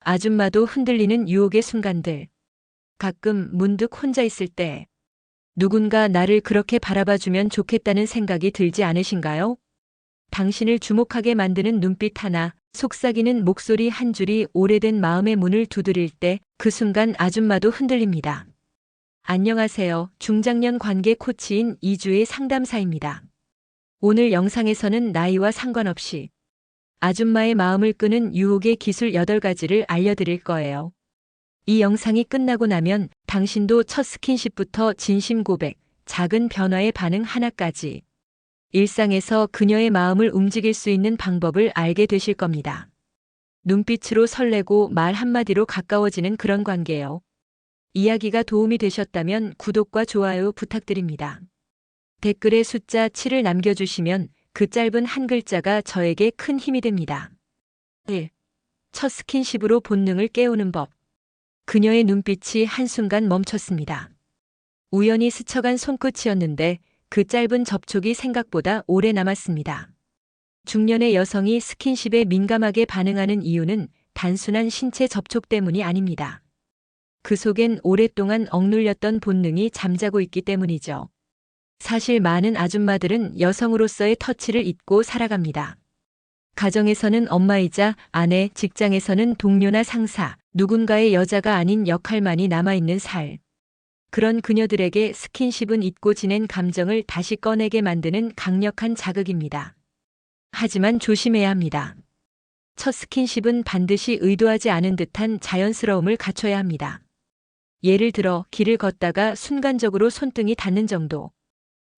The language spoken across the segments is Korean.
아줌마도 흔들리는 유혹의 순간들. 가끔 문득 혼자 있을 때 누군가 나를 그렇게 바라봐주면 좋겠다는 생각이 들지 않으신가요? 당신을 주목하게 만드는 눈빛 하나, 속삭이는 목소리 한 줄이 오래된 마음의 문을 두드릴 때 그 순간 아줌마도 흔들립니다. 안녕하세요. 중장년 관계 코치인 이주의 상담사입니다. 오늘 영상에서는 나이와 상관없이 아줌마의 마음을 끄는 유혹의 기술 8가지를 알려드릴 거예요. 이 영상이 끝나고 나면 당신도 첫 스킨십부터 진심 고백, 작은 변화의 반응 하나까지 일상에서 그녀의 마음을 움직일 수 있는 방법을 알게 되실 겁니다. 눈빛으로 설레고 말 한마디로 가까워지는 그런 관계요. 이야기가 도움이 되셨다면 구독과 좋아요 부탁드립니다. 댓글에 숫자 7을 남겨주시면 그 짧은 한 글자가 저에게 큰 힘이 됩니다. 1. 첫 스킨십으로 본능을 깨우는 법. 그녀의 눈빛이 한순간 멈췄습니다. 우연히 스쳐간 손끝이었는데 그 짧은 접촉이 생각보다 오래 남았습니다. 중년의 여성이 스킨십에 민감하게 반응하는 이유는 단순한 신체 접촉 때문이 아닙니다. 그 속엔 오랫동안 억눌렸던 본능이 잠자고 있기 때문이죠. 사실 많은 아줌마들은 여성으로서의 터치를 잊고 살아갑니다. 가정에서는 엄마이자 아내, 직장에서는 동료나 상사, 누군가의 여자가 아닌 역할만이 남아있는 살. 그런 그녀들에게 스킨십은 잊고 지낸 감정을 다시 꺼내게 만드는 강력한 자극입니다. 하지만 조심해야 합니다. 첫 스킨십은 반드시 의도하지 않은 듯한 자연스러움을 갖춰야 합니다. 예를 들어 길을 걷다가 순간적으로 손등이 닿는 정도.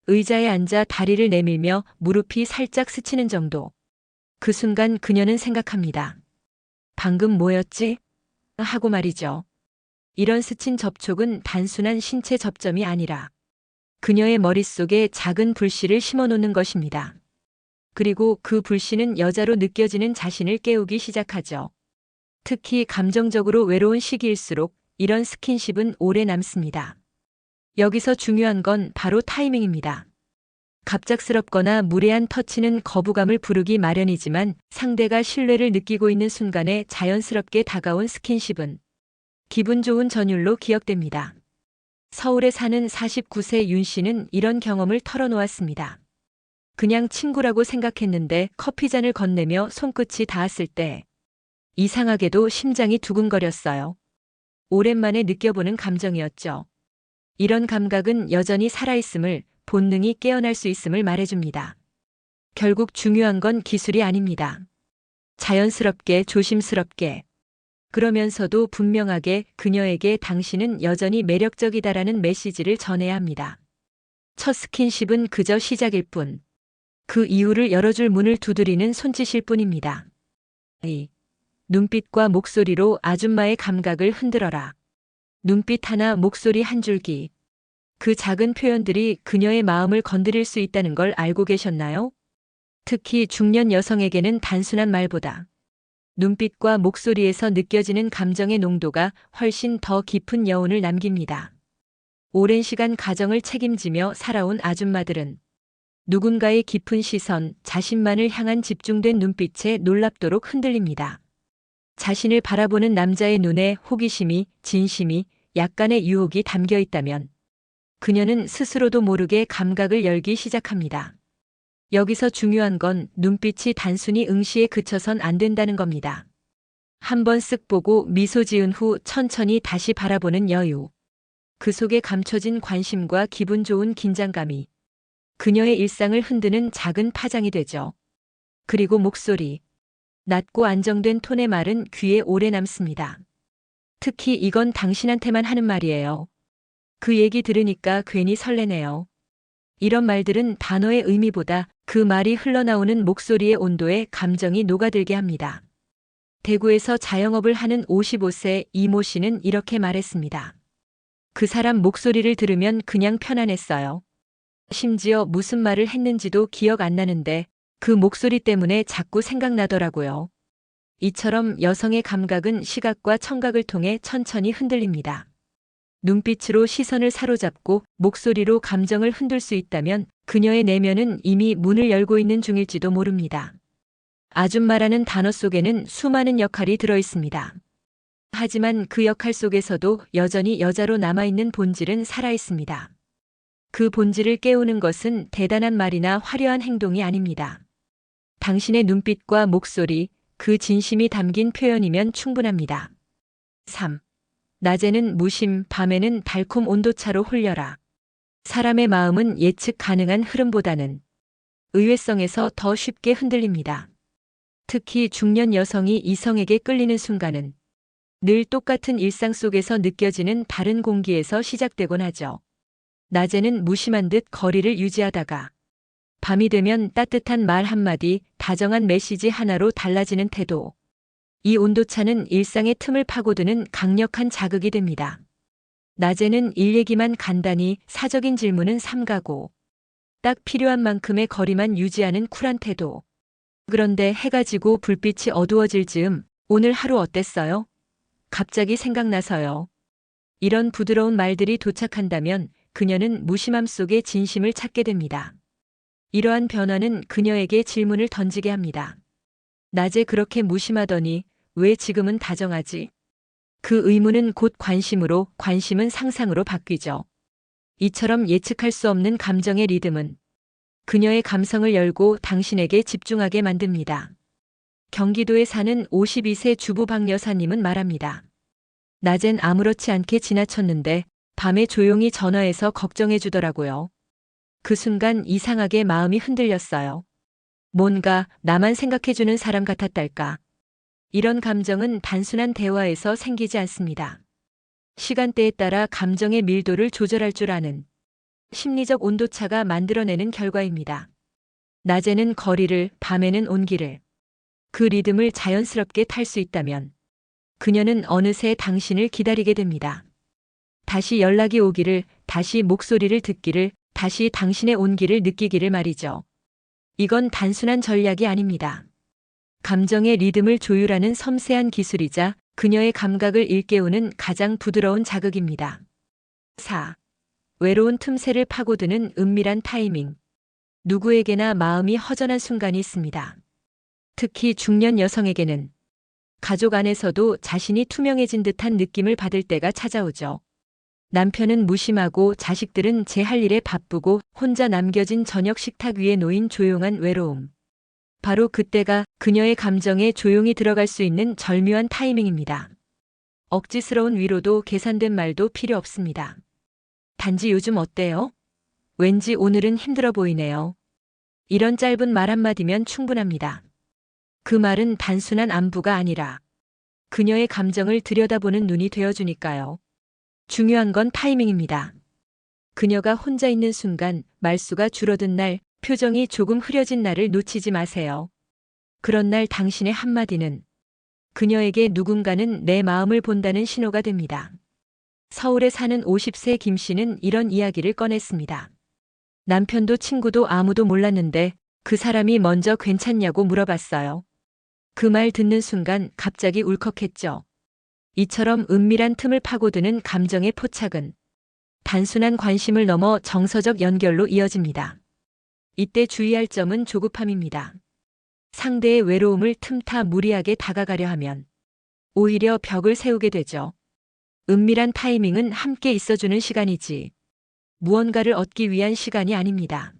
의자에 앉아 다리를 내밀며 무릎이 살짝 스치는 정도. 그 순간 그녀는 생각합니다. 방금 뭐였지? 하고 말이죠. 이런 스친 접촉은 단순한 신체 접점이 아니라 그녀의 머릿속에 작은 불씨를 심어놓는 것입니다. 그리고 그 불씨는 여자로 느껴지는 자신을 깨우기 시작하죠. 특히 감정적으로 외로운 시기일수록 이런 스킨십은 오래 남습니다. 여기서 중요한 건 바로 타이밍입니다. 갑작스럽거나 무례한 터치는 거부감을 부르기 마련이지만 상대가 신뢰를 느끼고 있는 순간에 자연스럽게 다가온 스킨십은 기분 좋은 전율로 기억됩니다. 서울에 사는 49세 윤 씨는 이런 경험을 털어놓았습니다. 그냥 친구라고 생각했는데 커피잔을 건네며 손끝이 닿았을 때 이상하게도 심장이 두근거렸어요. 오랜만에 느껴보는 감정이었죠. 이런 감각은 여전히 살아있음을, 본능이 깨어날 수 있음을 말해줍니다. 결국 중요한 건 기술이 아닙니다. 자연스럽게, 조심스럽게, 그러면서도 분명하게 그녀에게 당신은 여전히 매력적이다라는 메시지를 전해야 합니다. 첫 스킨십은 그저 시작일 뿐, 그 이유를 열어줄 문을 두드리는 손짓일 뿐입니다. 2. 눈빛과 목소리로 아줌마의 감각을 흔들어라. 눈빛 하나, 목소리 한 줄기. 그 작은 표현들이 그녀의 마음을 건드릴 수 있다는 걸 알고 계셨나요? 특히 중년 여성에게는 단순한 말보다 눈빛과 목소리에서 느껴지는 감정의 농도가 훨씬 더 깊은 여운을 남깁니다. 오랜 시간 가정을 책임지며 살아온 아줌마들은 누군가의 깊은 시선, 자신만을 향한 집중된 눈빛에 놀랍도록 흔들립니다. 자신을 바라보는 남자의 눈에 호기심이, 진심이, 약간의 유혹이 담겨 있다면 그녀는 스스로도 모르게 감각을 열기 시작합니다. 여기서 중요한 건 눈빛이 단순히 응시에 그쳐선 안 된다는 겁니다. 한 번 쓱 보고 미소 지은 후 천천히 다시 바라보는 여유. 그 속에 감춰진 관심과 기분 좋은 긴장감이 그녀의 일상을 흔드는 작은 파장이 되죠. 그리고 목소리. 낮고 안정된 톤의 말은 귀에 오래 남습니다. 특히 이건 당신한테만 하는 말이에요. 그 얘기 들으니까 괜히 설레네요. 이런 말들은 단어의 의미보다 그 말이 흘러나오는 목소리의 온도에 감정이 녹아들게 합니다. 대구에서 자영업을 하는 55세 이모 씨는 이렇게 말했습니다. 그 사람 목소리를 들으면 그냥 편안했어요. 심지어 무슨 말을 했는지도 기억 안 나는데 그 목소리 때문에 자꾸 생각나더라고요. 이처럼 여성의 감각은 시각과 청각을 통해 천천히 흔들립니다. 눈빛으로 시선을 사로잡고 목소리로 감정을 흔들 수 있다면 그녀의 내면은 이미 문을 열고 있는 중일지도 모릅니다. 아줌마라는 단어 속에는 수많은 역할이 들어 있습니다. 하지만 그 역할 속에서도 여전히 여자로 남아있는 본질은 살아있습니다. 그 본질을 깨우는 것은 대단한 말이나 화려한 행동이 아닙니다. 당신의 눈빛과 목소리, 그 진심이 담긴 표현이면 충분합니다. 3. 낮에는 무심, 밤에는 달콤 온도차로 홀려라. 사람의 마음은 예측 가능한 흐름보다는 의외성에서 더 쉽게 흔들립니다. 특히 중년 여성이 이성에게 끌리는 순간은 늘 똑같은 일상 속에서 느껴지는 다른 공기에서 시작되곤 하죠. 낮에는 무심한 듯 거리를 유지하다가 밤이 되면 따뜻한 말 한마디, 다정한 메시지 하나로 달라지는 태도. 이 온도차는 일상의 틈을 파고드는 강력한 자극이 됩니다. 낮에는 일 얘기만 간단히, 사적인 질문은 삼가고 딱 필요한 만큼의 거리만 유지하는 쿨한 태도. 그런데 해가 지고 불빛이 어두워질 즈음 오늘 하루 어땠어요? 갑자기 생각나서요. 이런 부드러운 말들이 도착한다면 그녀는 무심함 속에 진심을 찾게 됩니다. 이러한 변화는 그녀에게 질문을 던지게 합니다. 낮에 그렇게 무심하더니 왜 지금은 다정하지? 그 의문은 곧 관심으로, 관심은 상상으로 바뀌죠. 이처럼 예측할 수 없는 감정의 리듬은 그녀의 감성을 열고 당신에게 집중하게 만듭니다. 경기도에 사는 52세 주부 박 여사님은 말합니다. 낮엔 아무렇지 않게 지나쳤는데 밤에 조용히 전화해서 걱정해 주더라고요. 그 순간 이상하게 마음이 흔들렸어요. 뭔가 나만 생각해주는 사람 같았달까. 이런 감정은 단순한 대화에서 생기지 않습니다. 시간대에 따라 감정의 밀도를 조절할 줄 아는 심리적 온도차가 만들어내는 결과입니다. 낮에는 거리를, 밤에는 온기를. 그 리듬을 자연스럽게 탈 수 있다면 그녀는 어느새 당신을 기다리게 됩니다. 다시 연락이 오기를, 다시 목소리를 듣기를, 다시 당신의 온기를 느끼기를 말이죠. 이건 단순한 전략이 아닙니다. 감정의 리듬을 조율하는 섬세한 기술이자 그녀의 감각을 일깨우는 가장 부드러운 자극입니다. 4. 외로운 틈새를 파고드는 은밀한 타이밍. 누구에게나 마음이 허전한 순간이 있습니다. 특히 중년 여성에게는 가족 안에서도 자신이 투명해진 듯한 느낌을 받을 때가 찾아오죠. 남편은 무심하고 자식들은 제 할 일에 바쁘고 혼자 남겨진 저녁 식탁 위에 놓인 조용한 외로움. 바로 그때가 그녀의 감정에 조용히 들어갈 수 있는 절묘한 타이밍입니다. 억지스러운 위로도 계산된 말도 필요 없습니다. 단지 요즘 어때요? 왠지 오늘은 힘들어 보이네요. 이런 짧은 말 한마디면 충분합니다. 그 말은 단순한 안부가 아니라 그녀의 감정을 들여다보는 눈이 되어주니까요. 중요한 건 타이밍입니다. 그녀가 혼자 있는 순간, 말수가 줄어든 날, 표정이 조금 흐려진 날을 놓치지 마세요. 그런 날 당신의 한마디는 그녀에게 누군가는 내 마음을 본다는 신호가 됩니다. 서울에 사는 50세 김 씨는 이런 이야기를 꺼냈습니다. 남편도 친구도 아무도 몰랐는데 그 사람이 먼저 괜찮냐고 물어봤어요. 그 말 듣는 순간 갑자기 울컥했죠. 이처럼 은밀한 틈을 파고드는 감정의 포착은 단순한 관심을 넘어 정서적 연결로 이어집니다. 이때 주의할 점은 조급함입니다. 상대의 외로움을 틈타 무리하게 다가가려 하면 오히려 벽을 세우게 되죠. 은밀한 타이밍은 함께 있어주는 시간이지 무언가를 얻기 위한 시간이 아닙니다.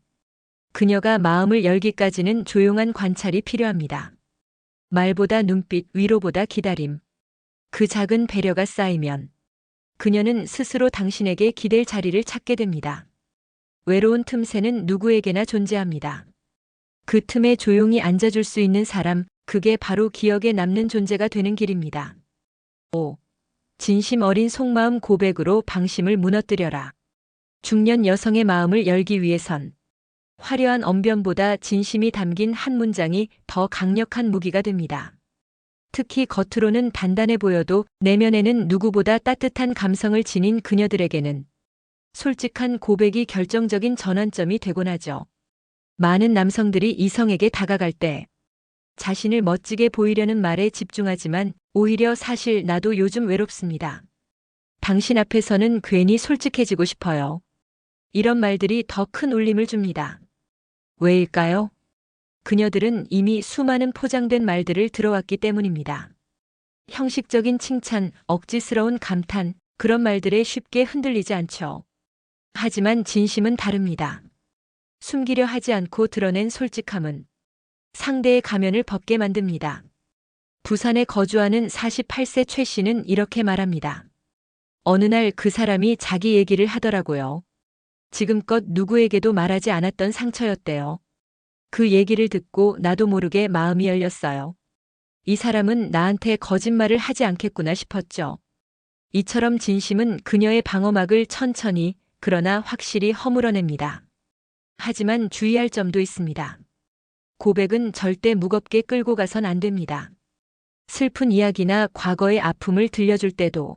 그녀가 마음을 열기까지는 조용한 관찰이 필요합니다. 말보다 눈빛, 위로보다 기다림. 그 작은 배려가 쌓이면 그녀는 스스로 당신에게 기댈 자리를 찾게 됩니다. 외로운 틈새는 누구에게나 존재합니다. 그 틈에 조용히 앉아줄 수 있는 사람, 그게 바로 기억에 남는 존재가 되는 길입니다. 5. 진심 어린 속마음 고백으로 방심을 무너뜨려라. 중년 여성의 마음을 열기 위해선 화려한 언변보다 진심이 담긴 한 문장이 더 강력한 무기가 됩니다. 특히 겉으로는 단단해 보여도 내면에는 누구보다 따뜻한 감성을 지닌 그녀들에게는 솔직한 고백이 결정적인 전환점이 되곤 하죠. 많은 남성들이 이성에게 다가갈 때 자신을 멋지게 보이려는 말에 집중하지만 오히려 사실 나도 요즘 외롭습니다. 당신 앞에서는 괜히 솔직해지고 싶어요. 이런 말들이 더 큰 울림을 줍니다. 왜일까요? 그녀들은 이미 수많은 포장된 말들을 들어왔기 때문입니다. 형식적인 칭찬, 억지스러운 감탄, 그런 말들에 쉽게 흔들리지 않죠. 하지만 진심은 다릅니다. 숨기려 하지 않고 드러낸 솔직함은 상대의 가면을 벗게 만듭니다. 부산에 거주하는 48세 최 씨는 이렇게 말합니다. 어느 날 그 사람이 자기 얘기를 하더라고요. 지금껏 누구에게도 말하지 않았던 상처였대요. 그 얘기를 듣고 나도 모르게 마음이 열렸어요. 이 사람은 나한테 거짓말을 하지 않겠구나 싶었죠. 이처럼 진심은 그녀의 방어막을 천천히 그러나 확실히 허물어냅니다. 하지만 주의할 점도 있습니다. 고백은 절대 무겁게 끌고 가선 안 됩니다. 슬픈 이야기나 과거의 아픔을 들려줄 때도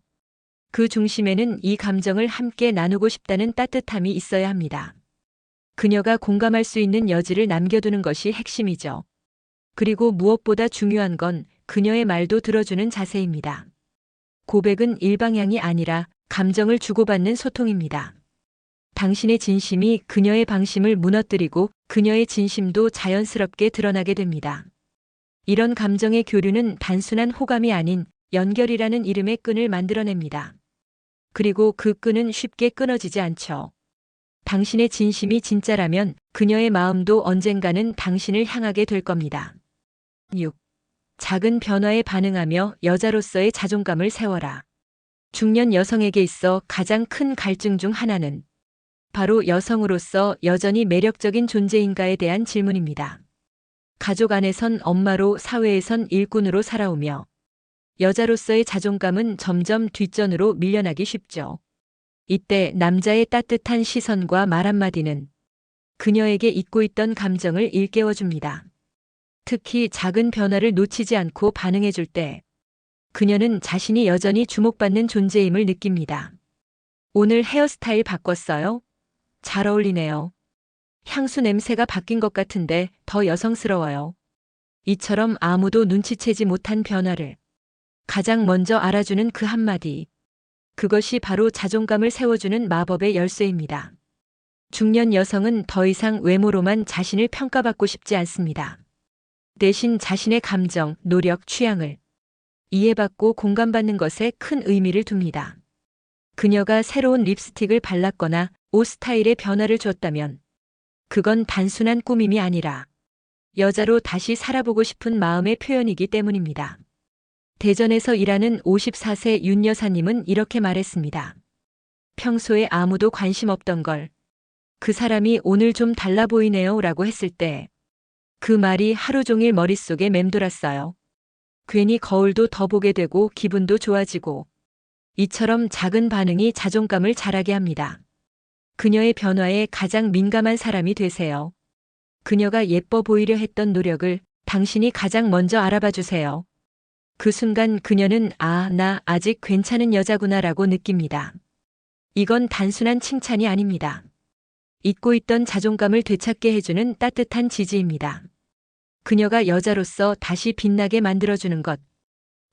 그 중심에는 이 감정을 함께 나누고 싶다는 따뜻함이 있어야 합니다. 그녀가 공감할 수 있는 여지를 남겨두는 것이 핵심이죠. 그리고 무엇보다 중요한 건 그녀의 말도 들어주는 자세입니다. 고백은 일방향이 아니라 감정을 주고받는 소통입니다. 당신의 진심이 그녀의 방심을 무너뜨리고 그녀의 진심도 자연스럽게 드러나게 됩니다. 이런 감정의 교류는 단순한 호감이 아닌 연결이라는 이름의 끈을 만들어냅니다. 그리고 그 끈은 쉽게 끊어지지 않죠. 당신의 진심이 진짜라면 그녀의 마음도 언젠가는 당신을 향하게 될 겁니다. 6. 작은 변화에 반응하며 여자로서의 자존감을 세워라. 중년 여성에게 있어 가장 큰 갈증 중 하나는 바로 여성으로서 여전히 매력적인 존재인가에 대한 질문입니다. 가족 안에선 엄마로, 사회에선 일꾼으로 살아오며 여자로서의 자존감은 점점 뒷전으로 밀려나기 쉽죠. 이때 남자의 따뜻한 시선과 말 한마디는 그녀에게 잊고 있던 감정을 일깨워줍니다. 특히 작은 변화를 놓치지 않고 반응해줄 때 그녀는 자신이 여전히 주목받는 존재임을 느낍니다. 오늘 헤어스타일 바꿨어요? 잘 어울리네요. 향수 냄새가 바뀐 것 같은데 더 여성스러워요. 이처럼 아무도 눈치채지 못한 변화를 가장 먼저 알아주는 그 한마디. 그것이 바로 자존감을 세워주는 마법의 열쇠입니다. 중년 여성은 더 이상 외모로만 자신을 평가받고 싶지 않습니다. 대신 자신의 감정, 노력, 취향을 이해받고 공감받는 것에 큰 의미를 둡니다. 그녀가 새로운 립스틱을 발랐거나 옷 스타일의 변화를 줬다면 그건 단순한 꾸밈이 아니라 여자로 다시 살아보고 싶은 마음의 표현이기 때문입니다. 대전에서 일하는 54세 윤 여사님은 이렇게 말했습니다. 평소에 아무도 관심 없던 걸 그 사람이 오늘 좀 달라 보이네요 라고 했을 때 그 말이 하루 종일 머릿속에 맴돌았어요. 괜히 거울도 더 보게 되고 기분도 좋아지고 이처럼 작은 반응이 자존감을 자라게 합니다. 그녀의 변화에 가장 민감한 사람이 되세요. 그녀가 예뻐 보이려 했던 노력을 당신이 가장 먼저 알아봐 주세요. 그 순간 그녀는 나 아직 괜찮은 여자구나라고 느낍니다. 이건 단순한 칭찬이 아닙니다. 잊고 있던 자존감을 되찾게 해주는 따뜻한 지지입니다. 그녀가 여자로서 다시 빛나게 만들어주는 것.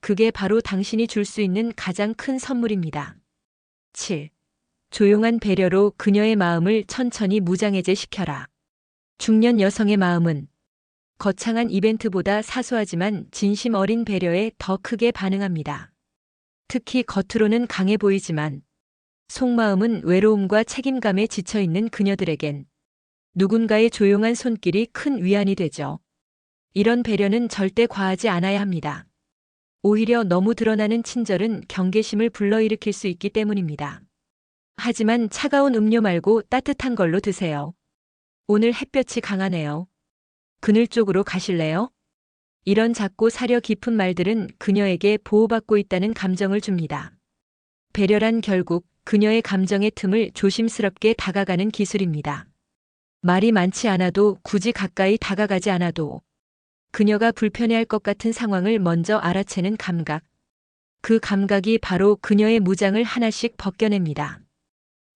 그게 바로 당신이 줄 수 있는 가장 큰 선물입니다. 7. 조용한 배려로 그녀의 마음을 천천히 무장해제시켜라. 중년 여성의 마음은 거창한 이벤트보다 사소하지만 진심 어린 배려에 더 크게 반응합니다. 특히 겉으로는 강해 보이지만 속마음은 외로움과 책임감에 지쳐있는 그녀들에겐 누군가의 조용한 손길이 큰 위안이 되죠. 이런 배려는 절대 과하지 않아야 합니다. 오히려 너무 드러나는 친절은 경계심을 불러일으킬 수 있기 때문입니다. 하지만 차가운 음료 말고 따뜻한 걸로 드세요. 오늘 햇볕이 강하네요. 그늘 쪽으로 가실래요? 이런 작고 사려 깊은 말들은 그녀에게 보호받고 있다는 감정을 줍니다. 배려란 결국 그녀의 감정의 틈을 조심스럽게 다가가는 기술입니다. 말이 많지 않아도 굳이 가까이 다가가지 않아도 그녀가 불편해할 것 같은 상황을 먼저 알아채는 감각. 그 감각이 바로 그녀의 무장을 하나씩 벗겨냅니다.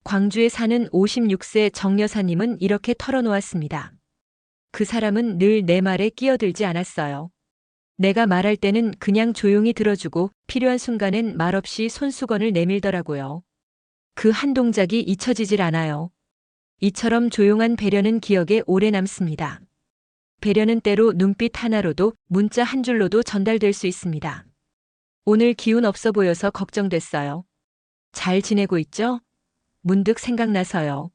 광주에 사는 56세 정 여사님은 이렇게 털어놓았습니다. 그 사람은 늘 내 말에 끼어들지 않았어요. 내가 말할 때는 그냥 조용히 들어주고 필요한 순간엔 말없이 손수건을 내밀더라고요. 그 한 동작이 잊혀지질 않아요. 이처럼 조용한 배려는 기억에 오래 남습니다. 배려는 때로 눈빛 하나로도 문자 한 줄로도 전달될 수 있습니다. 오늘 기운 없어 보여서 걱정됐어요. 잘 지내고 있죠? 문득 생각나서요.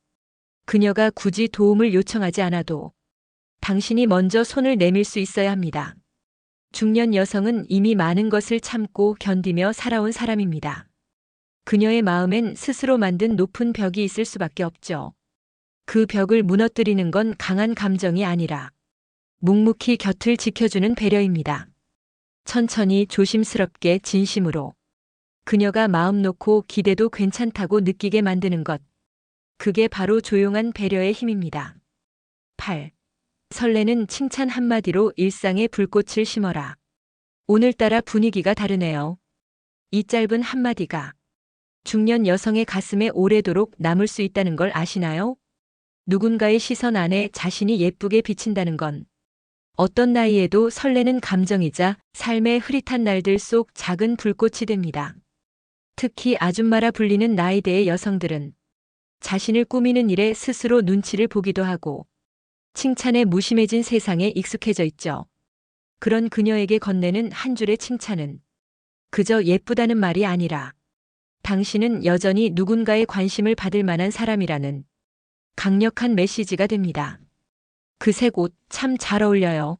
그녀가 굳이 도움을 요청하지 않아도 당신이 먼저 손을 내밀 수 있어야 합니다. 중년 여성은 이미 많은 것을 참고 견디며 살아온 사람입니다. 그녀의 마음엔 스스로 만든 높은 벽이 있을 수밖에 없죠. 그 벽을 무너뜨리는 건 강한 감정이 아니라 묵묵히 곁을 지켜주는 배려입니다. 천천히 조심스럽게 진심으로 그녀가 마음 놓고 기대도 괜찮다고 느끼게 만드는 것. 그게 바로 조용한 배려의 힘입니다. 8. 설레는 칭찬 한마디로 일상에 불꽃을 심어라. 오늘따라 분위기가 다르네요. 이 짧은 한마디가 중년 여성의 가슴에 오래도록 남을 수 있다는 걸 아시나요? 누군가의 시선 안에 자신이 예쁘게 비친다는 건 어떤 나이에도 설레는 감정이자 삶의 흐릿한 날들 속 작은 불꽃이 됩니다. 특히 아줌마라 불리는 나이대의 여성들은 자신을 꾸미는 일에 스스로 눈치를 보기도 하고 칭찬에 무심해진 세상에 익숙해져 있죠. 그런 그녀에게 건네는 한 줄의 칭찬은 그저 예쁘다는 말이 아니라 당신은 여전히 누군가의 관심을 받을 만한 사람이라는 강력한 메시지가 됩니다. 그 색 옷 참 잘 어울려요.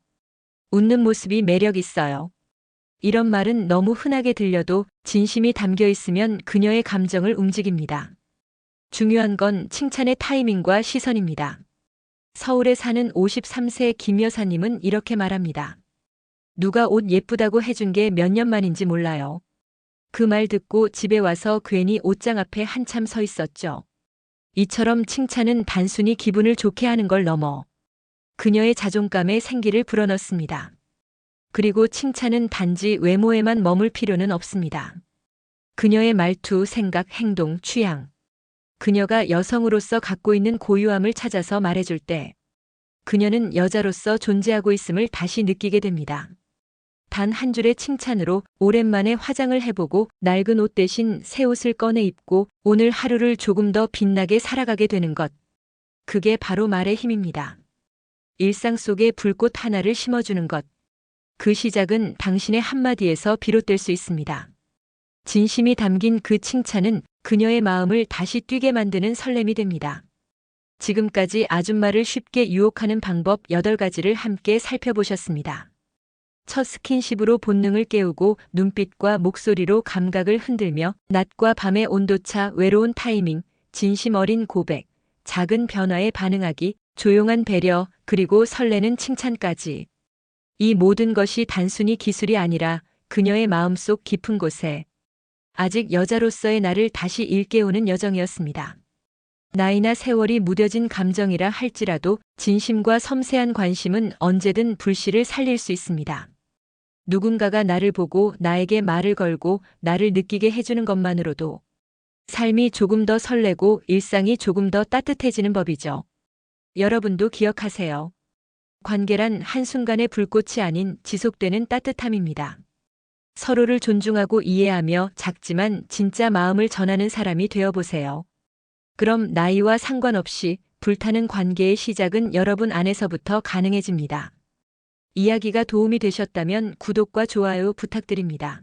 웃는 모습이 매력 있어요. 이런 말은 너무 흔하게 들려도 진심이 담겨 있으면 그녀의 감정을 움직입니다. 중요한 건 칭찬의 타이밍과 시선입니다. 서울에 사는 53세 김 여사님은 이렇게 말합니다. 누가 옷 예쁘다고 해준 게 몇 년 만인지 몰라요. 그 말 듣고 집에 와서 괜히 옷장 앞에 한참 서 있었죠. 이처럼 칭찬은 단순히 기분을 좋게 하는 걸 넘어 그녀의 자존감에 생기를 불어넣습니다. 그리고 칭찬은 단지 외모에만 머물 필요는 없습니다. 그녀의 말투, 생각, 행동, 취향. 그녀가 여성으로서 갖고 있는 고유함을 찾아서 말해줄 때 그녀는 여자로서 존재하고 있음을 다시 느끼게 됩니다. 단 한 줄의 칭찬으로 오랜만에 화장을 해보고 낡은 옷 대신 새 옷을 꺼내 입고 오늘 하루를 조금 더 빛나게 살아가게 되는 것. 그게 바로 말의 힘입니다. 일상 속에 불꽃 하나를 심어주는 것. 그 시작은 당신의 한마디에서 비롯될 수 있습니다. 진심이 담긴 그 칭찬은 그녀의 마음을 다시 뛰게 만드는 설렘이 됩니다. 지금까지 아줌마를 쉽게 유혹하는 방법 8가지를 함께 살펴보셨습니다. 첫 스킨십으로 본능을 깨우고 눈빛과 목소리로 감각을 흔들며 낮과 밤의 온도차, 외로운 타이밍, 진심 어린 고백, 작은 변화에 반응하기, 조용한 배려, 그리고 설레는 칭찬까지. 이 모든 것이 단순히 기술이 아니라 그녀의 마음속 깊은 곳에 아직 여자로서의 나를 다시 일깨우는 여정이었습니다. 나이나 세월이 무뎌진 감정이라 할지라도 진심과 섬세한 관심은 언제든 불씨를 살릴 수 있습니다. 누군가가 나를 보고 나에게 말을 걸고 나를 느끼게 해주는 것만으로도 삶이 조금 더 설레고 일상이 조금 더 따뜻해지는 법이죠. 여러분도 기억하세요. 관계란 한순간의 불꽃이 아닌 지속되는 따뜻함입니다. 서로를 존중하고 이해하며 작지만 진짜 마음을 전하는 사람이 되어보세요. 그럼 나이와 상관없이 불타는 관계의 시작은 여러분 안에서부터 가능해집니다. 이야기가 도움이 되셨다면 구독과 좋아요 부탁드립니다.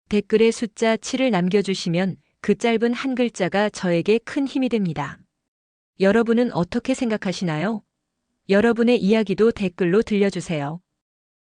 댓글에 숫자 7을 남겨주시면 그 짧은 한 글자가 저에게 큰 힘이 됩니다. 여러분은 어떻게 생각하시나요? 여러분의 이야기도 댓글로 들려주세요.